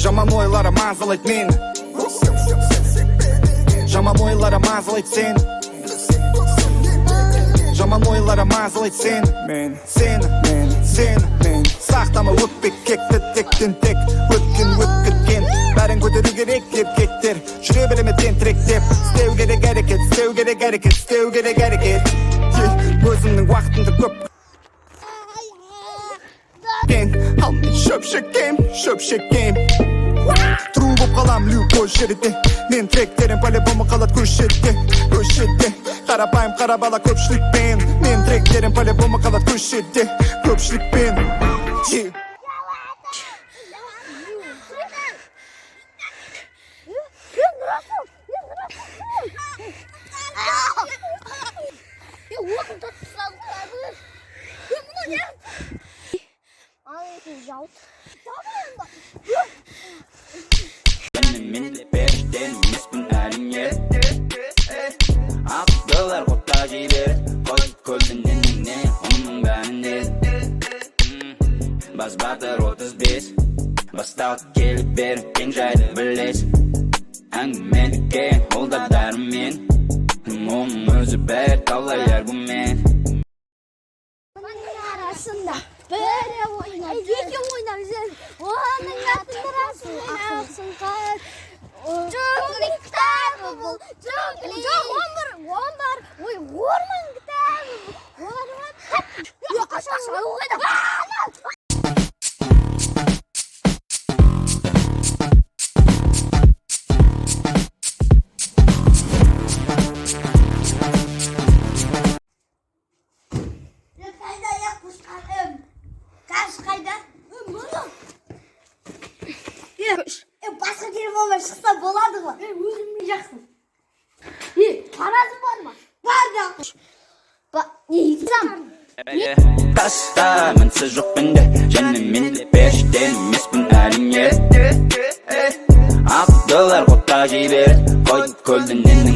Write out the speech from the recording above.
Жаман ойлары мазалайды мені, жаман ойлары мазалайды сені, жаман ойлары мазалайды сені, сені сақтама өкпек кекті тектен тек өткен бәрін көтеру керек еркектер жүре береме тентіректеп істеу керек әрекет өзімнің уақытымды көп ал мен шөпшекем тұру боп қалам любой жерде мен тректерім по-любому қалады көшеде қарапайым қара бала көпшілікпен мен тректерім по-любому қалады көшеде көпшілікпен Aklılar kopta jiber koyup koydun eline onun bende Bas batır 35 Бастау келіп бер ең жайды білес әңгімелікке олдардарымен оның өзі бәрі талай аргумент арасында бірі ойнап екі ойнап жүр оның атын ақсын қар джунгли кітабы бұл джунгли жоқ он бар ой орман кітабы бұл қашан оқиды басқа телефонмен шықса болады ғой өзіңмен жақсың парасың бар ма бар да таста мінсіз жоқ менде және мен де періштен емеспін әрине ақылдар қотта жібереді қойып көлденеңнің